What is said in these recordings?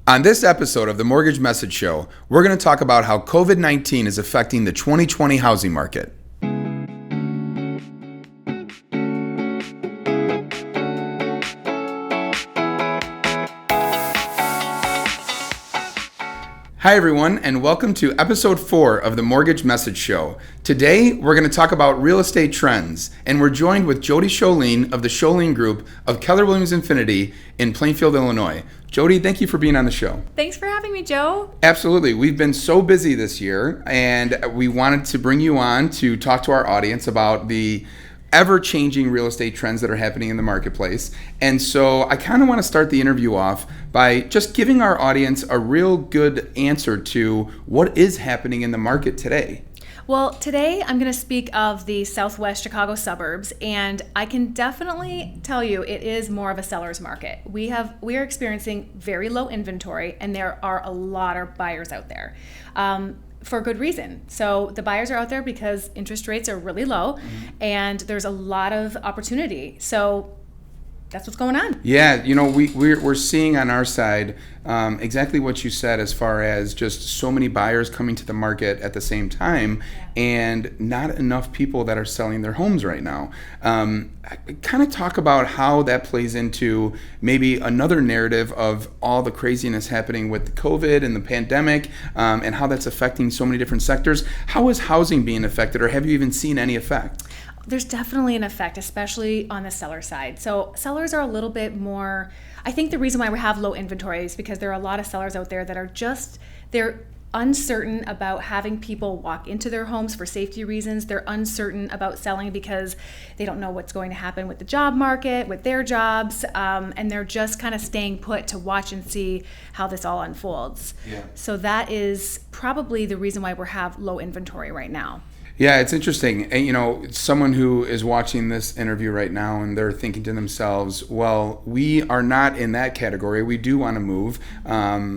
On this episode of the Mortgage Message Show, we're going to talk about how COVID-19 is affecting the 2020 housing market. Hi everyone, and welcome to episode 4 of the Mortgage Message Show. Today, we're going to talk about real estate trends, and we're joined with Jody Sholeen of the Sholeen Group of Keller Williams Infinity in Plainfield, Illinois. Jody, thank you for being on the show. Thanks for having me, Joe. Absolutely. We've been so busy this year, and we wanted to bring you on to talk to our audience about the ever-changing real estate trends that are happening in the marketplace. And so I kind of want to start the interview off by just giving our audience a real good answer to what is happening in the market today. Well, today I'm going to speak of the Southwest Chicago suburbs, and I can definitely tell you it is more of a seller's market. We are experiencing very low inventory, and there are a lot of buyers out there. For good reason. So the buyers are out there because interest rates are really low, and there's a lot of opportunity. So that's what's going on. Yeah, you know, we're seeing on our side exactly what you said as far as just so many buyers coming to the market at the same time, and not enough people that are selling their homes right now. Kind of talk about how that plays into maybe another narrative of all the craziness happening with COVID and the pandemic, and how that's affecting so many different sectors. How is housing being affected, or have you even seen any effect? There's definitely an effect, especially on the seller side. So sellers are a little bit more, I think the reason why we have low inventory is because there are a lot of sellers out there that are they're uncertain about having people walk into their homes for safety reasons. They're uncertain about selling because they don't know what's going to happen with the job market, with their jobs, and they're just kind of staying put to watch and see how this all unfolds. Yeah. So that is probably the reason why we have low inventory right now. Yeah, it's interesting. And, you know, someone who is watching this interview right now and they're thinking to themselves, well, we are not in that category. We do want to move.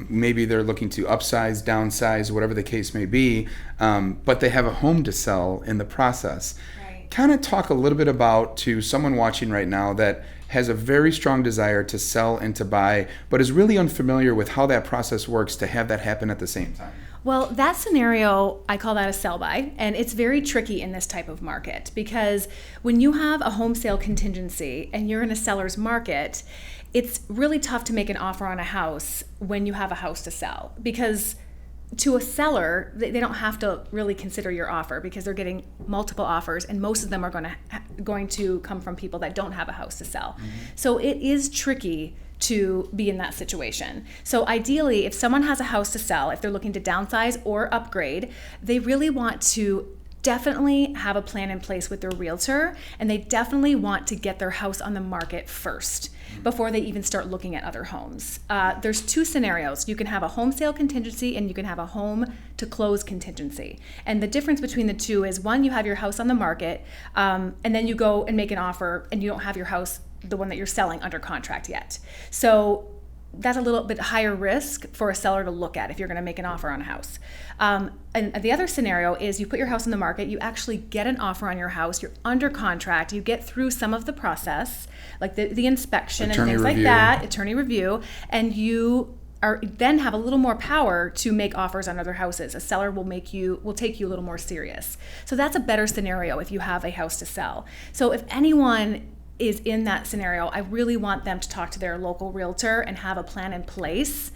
Maybe they're looking to upsize, downsize, whatever the case may be, but they have a home to sell in the process. Right. Kind of talk a little bit about to someone watching right now that has a very strong desire to sell and to buy, but is really unfamiliar with how that process works to have that happen at the same time. Well, that scenario, I call that a sell by, and it's very tricky in this type of market because when you have a home sale contingency and you're in a seller's market, it's really tough to make an offer on a house when you have a house to sell, because to a seller, they don't have to really consider your offer because they're getting multiple offers, and most of them are going to come from people that don't have a house to sell. Mm-hmm. So it is tricky to be in that situation. So ideally, if someone has a house to sell, if they're looking to downsize or upgrade, they really want to definitely have a plan in place with their realtor, and they definitely want to get their house on the market first before they even start looking at other homes. There's two scenarios. You can have a home sale contingency and you can have a home to close contingency. And the difference between the two is, one, you have your house on the market, and then you go and make an offer and you don't have your house, the one that you're selling, under contract yet. So that's a little bit higher risk for a seller to look at if you're going to make an offer on a house. And the other scenario is you put your house on the market, you actually get an offer on your house, you're under contract, you get through some of the process, like the inspection attorney and things review. Like that, attorney review, and you then have a little more power to make offers on other houses. A seller will take you a little more serious. So that's a better scenario if you have a house to sell. So if anyone is in that scenario, I really want them to talk to their local realtor and have a plan in place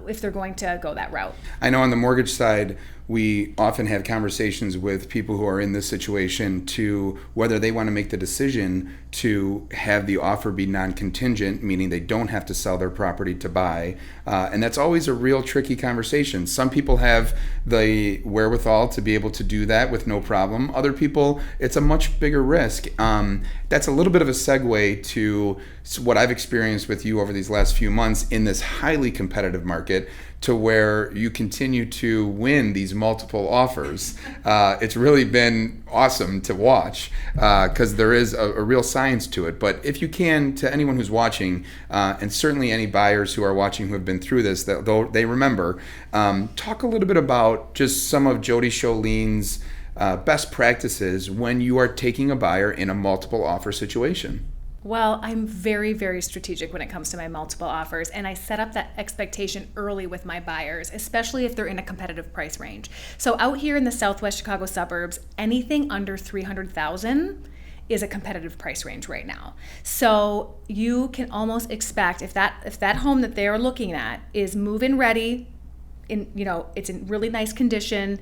if they're going to go that route. I know on the mortgage side, we often have conversations with people who are in this situation to whether they want to make the decision to have the offer be non-contingent, meaning they don't have to sell their property to buy. And that's always a real tricky conversation. Some people have the wherewithal to be able to do that with no problem. Other people, it's a much bigger risk. That's a little bit of a segue to what I've experienced with you over these last few months in this highly competitive market, to where you continue to win these multiple offers. It's really been awesome to watch because there is a real science to it. But if you can, to anyone who's watching, and certainly any buyers who are watching who have been through this, though they remember, talk a little bit about just some of Jody Sholeen's best practices when you are taking a buyer in a multiple offer situation. Well, I'm very, very strategic when it comes to my multiple offers, and I set up that expectation early with my buyers, especially if they're in a competitive price range. So out here in the Southwest Chicago suburbs, anything under $300,000 is a competitive price range right now. So you can almost expect if that home that they're looking at is move-in ready, it's in really nice condition,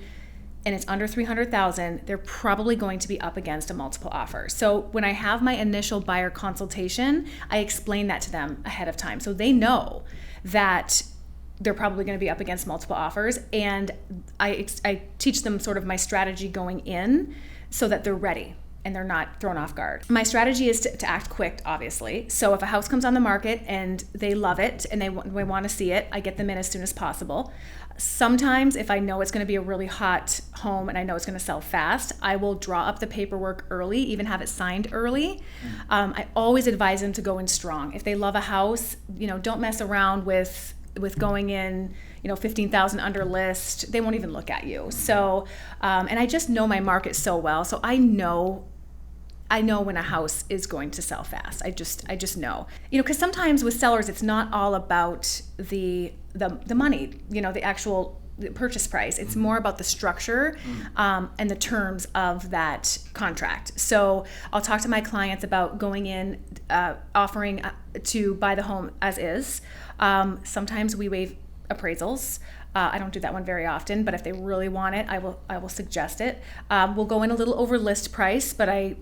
and it's under $300,000, they're probably going to be up against a multiple offer. So when I have my initial buyer consultation, I explain that to them ahead of time. So they know that they're probably going to be up against multiple offers, and I teach them sort of my strategy going in so that they're ready and they're not thrown off guard. My strategy is to act quick, obviously. So if a house comes on the market and they love it and they want to see it, I get them in as soon as possible. Sometimes if I know it's going to be a really hot home and I know it's going to sell fast, I will draw up the paperwork early, even have it signed early. I always advise them to go in strong. If they love a house, don't mess around with going in, 15,000 under list. They won't even look at you. So, and I just know my market so well. So I know when a house is going to sell fast. I just know. Because sometimes with sellers, it's not all about the money, the actual purchase price. It's more about the structure and the terms of that contract. So I'll talk to my clients about going in, offering to buy the home as is. Sometimes we waive appraisals. I don't do that one very often, but if they really want it, I will suggest it. We'll go in a little over list price, but I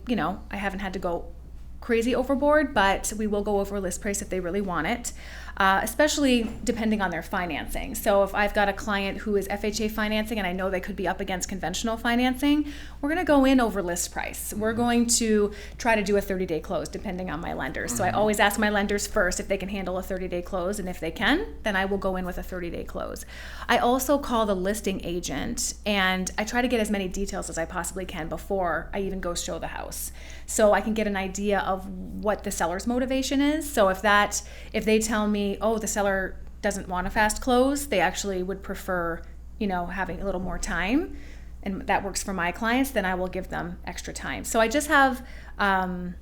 haven't had to go crazy overboard, but we will go over list price if they really want it, especially depending on their financing. So if I've got a client who is FHA financing and I know they could be up against conventional financing, we're going to go in over list price. We're going to try to do a 30-day close depending on my lenders. So I always ask my lenders first if they can handle a 30-day close, and if they can, then I will go in with a 30-day close. I also call the listing agent and I try to get as many details as I possibly can before I even go show the house, so I can get an idea of what the seller's motivation is. So if they tell me, oh, the seller doesn't want a fast close, they actually would prefer, having a little more time, and that works for my clients, then I will give them extra time. So I just have some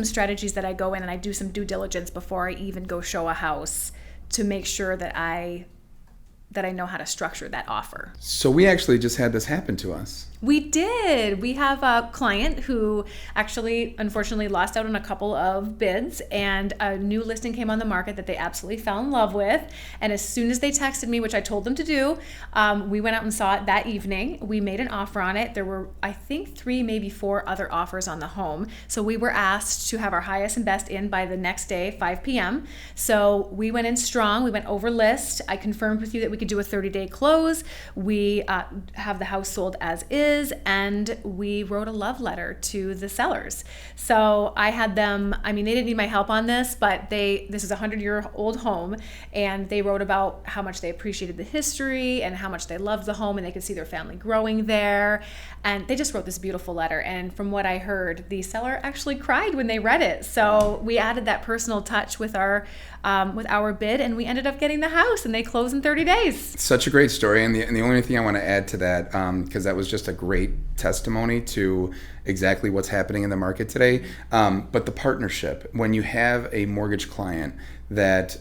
strategies that I go in and I do some due diligence before I even go show a house to make sure that I know how to structure that offer. So we actually just had this happen to us. We did. We have a client who actually, unfortunately, lost out on a couple of bids, and a new listing came on the market that they absolutely fell in love with. And as soon as they texted me, which I told them to do, we went out and saw it that evening. We made an offer on it. There were, I think, 3, maybe 4 other offers on the home. So we were asked to have our highest and best in by the next day, 5 p.m. So we went in strong. We went over list. I confirmed with you that we could do a 30-day close. We have the house sold as is, and we wrote a love letter to the sellers. So I had them, they didn't need my help on this, but this is a 100-year-old home, and they wrote about how much they appreciated the history and how much they loved the home and they could see their family growing there. And they just wrote this beautiful letter. And from what I heard, the seller actually cried when they read it. So we added that personal touch with our bid, and we ended up getting the house, and they closed in 30 days. Such a great story. And the only thing I want to add to that, because that was just a great testimony to exactly what's happening in the market today. But the partnership, when you have a mortgage client that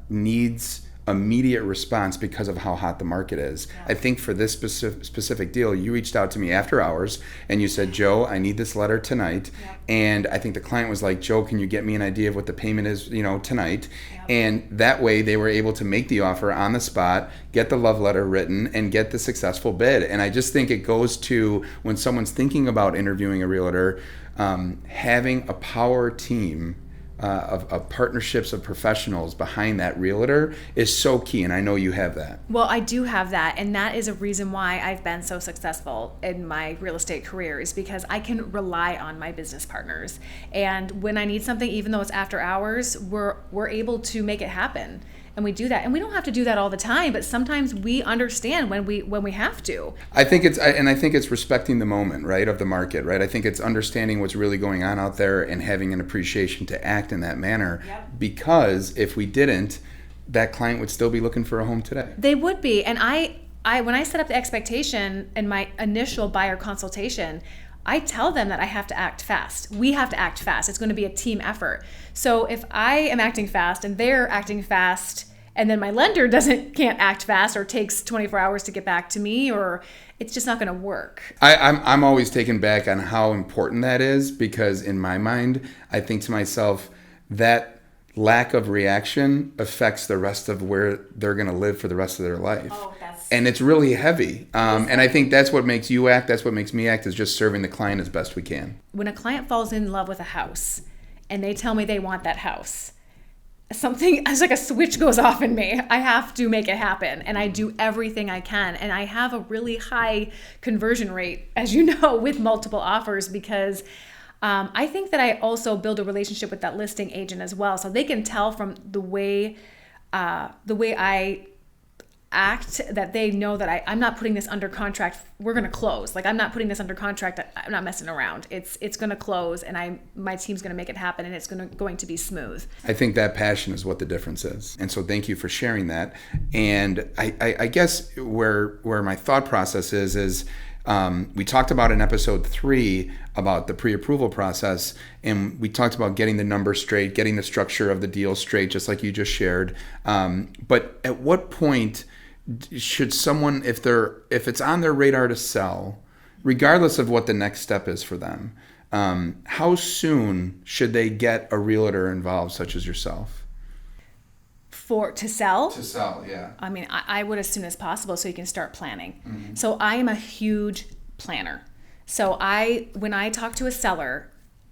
needs immediate response because of how hot the market is. Yeah. I think for this specific deal, you reached out to me after hours and you said, Joe, I need this letter tonight. Yeah. And I think the client was like, Joe, can you get me an idea of what the payment is, tonight? Yeah. And that way they were able to make the offer on the spot, get the love letter written, and get the successful bid. And I just think it goes to when someone's thinking about interviewing a realtor, having a power team of partnerships of professionals behind that realtor is so key, and I know you have that. Well, I do have that, and that is a reason why I've been so successful in my real estate career, is because I can rely on my business partners. And when I need something, even though it's after hours, we're able to make it happen. And we do that, and we don't have to do that all the time, but sometimes we understand when we have to. I think it's respecting the moment, right, of the market, right? I think it's understanding what's really going on out there and having an appreciation to act in that manner. Yep. Because if we didn't, that client would still be looking for a home today. They would be, and I when I set up the expectation in my initial buyer consultation, I tell them that I have to act fast. We have to act fast. It's going to be a team effort. So if I am acting fast and they're acting fast, and then my lender can't act fast or takes 24 hours to get back to me, or it's just not going to work. I'm always taken back on how important that is, because in my mind, I think to myself, that lack of reaction affects the rest of where they're going to live for the rest of their life. And it's really heavy. And I think that's what makes you act, that's what makes me act, is just serving the client as best we can. When a client falls in love with a house and they tell me they want that house, something, it's like a switch goes off in me. I have to make it happen, and I do everything I can. And I have a really high conversion rate, as you know, with multiple offers, because I think that I also build a relationship with that listing agent as well. So they can tell from the way I act that they know that I'm not putting this under contract. We're going to close. Like, I'm not putting this under contract. I'm not messing around. It's going to close, and my team's going to make it happen, and it's going to be smooth. I think that passion is what the difference is. And so thank you for sharing that. And I guess where my thought process is we talked about in episode 3 about the pre-approval process, and we talked about getting the numbers straight, getting the structure of the deal straight, just like you just shared. But at what point should someone, if it's on their radar to sell, regardless of what the next step is for them, how soon should they get a realtor involved, such as yourself? To sell? To sell, yeah. I mean, I would as soon as possible, so you can start planning. Mm-hmm. So I am a huge planner. So when I talk to a seller,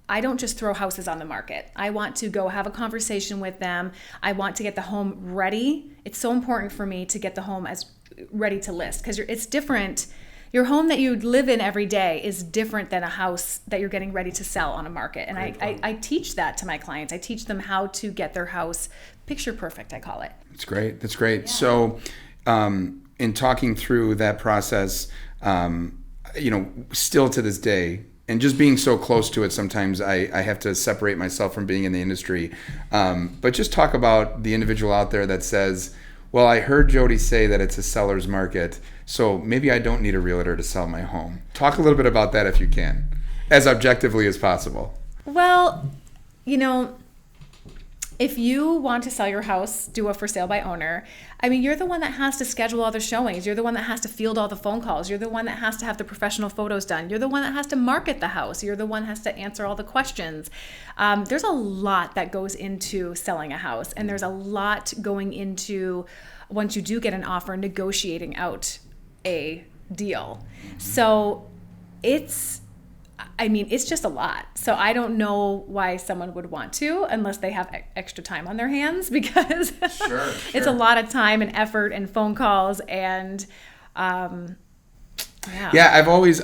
I don't just throw houses on the market. I want to go have a conversation with them. I want to get the home ready. It's so important for me to get the home as ready to list, because it's different. Your home that you live in every day is different than a house that you're getting ready to sell on a market. And I teach that to my clients. I teach them how to get their house picture perfect, I call it. That's great. That's great. Yeah. So in talking through that process, still to this day, and just being so close to it, sometimes I have to separate myself from being in the industry. But just talk about the individual out there that says, well, I heard Jody say that it's a seller's market, so maybe I don't need a realtor to sell my home. Talk a little bit about that if you can, as objectively as possible. Well, if you want to sell your house, do a for sale by owner. I mean, you're the one that has to schedule all the showings. You're the one that has to field all the phone calls. You're the one that has to have the professional photos done. You're the one that has to market the house. You're the one that has to answer all the questions. There's a lot that goes into selling a house, and there's a lot going into, once you do get an offer, negotiating out a deal. So it's just a lot. So I don't know why someone would want to, unless they have extra time on their hands, because sure. It's a lot of time and effort and phone calls and yeah. I've always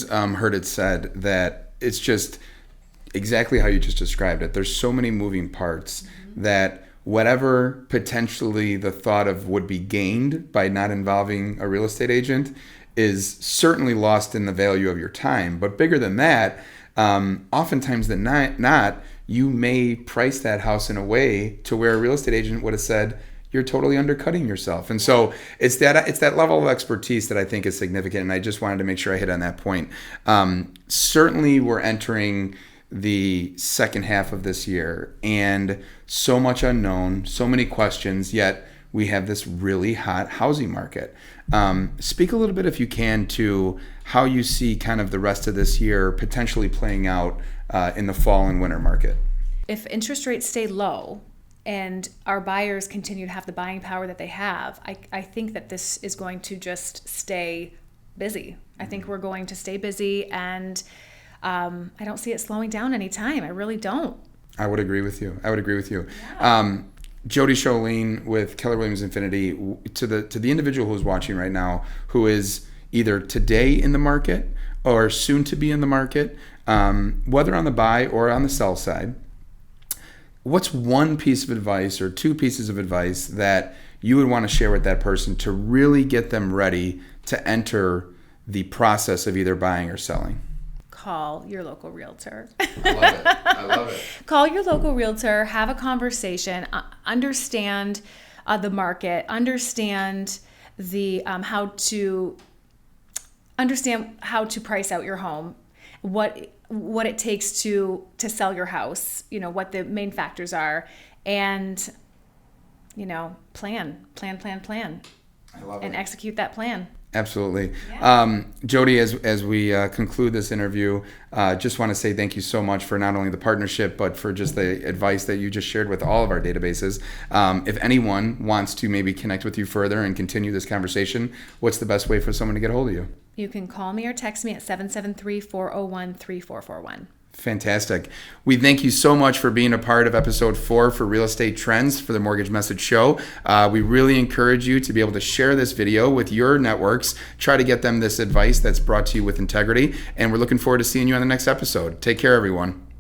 heard it said that it's just exactly how you just described it. There's so many moving parts that whatever potentially the thought of would be gained by not involving a real estate agent is certainly lost in the value of your time. But bigger than that, oftentimes than not, you may price that house in a way to where a real estate agent would have said, you're totally undercutting yourself. And so it's that level of expertise that I think is significant. And I just wanted to make sure I hit on that point. Certainly we're entering the second half of this year, and so much unknown, so many questions, yet we have this really hot housing market. Speak a little bit, if you can, to how you see kind of the rest of this year potentially playing out in the fall and winter market. If interest rates stay low and our buyers continue to have the buying power that they have, I think that this is going to just stay busy. I think we're going to stay busy, and I don't see it slowing down anytime. I really don't. I would agree with you. Yeah. Jody Sholeen with Keller Williams Infinity, to the individual who's watching right now, who is either today in the market or soon to be in the market, whether on the buy or on the sell side, what's one piece of advice or two pieces of advice that you would want to share with that person to really get them ready to enter the process of either buying or selling? Call your local realtor. I love it. Call your local realtor, have a conversation, understand the market, understand the how to price out your home, what it takes to sell your house, what the main factors are, and plan. I love and it. Execute that plan. Absolutely. Yeah. Jody, as we conclude this interview, just want to say thank you so much for not only the partnership, but for just the advice that you just shared with all of our databases. If anyone wants to maybe connect with you further and continue this conversation, what's the best way for someone to get a hold of you? You can call me or text me at 773-401-3441. Fantastic. We thank you so much for being a part of episode 4 for Real Estate Trends for the Mortgage Message Show. We really encourage you to be able to share this video with your networks. Try to get them this advice that's brought to you with integrity. And we're looking forward to seeing you on the next episode. Take care, everyone.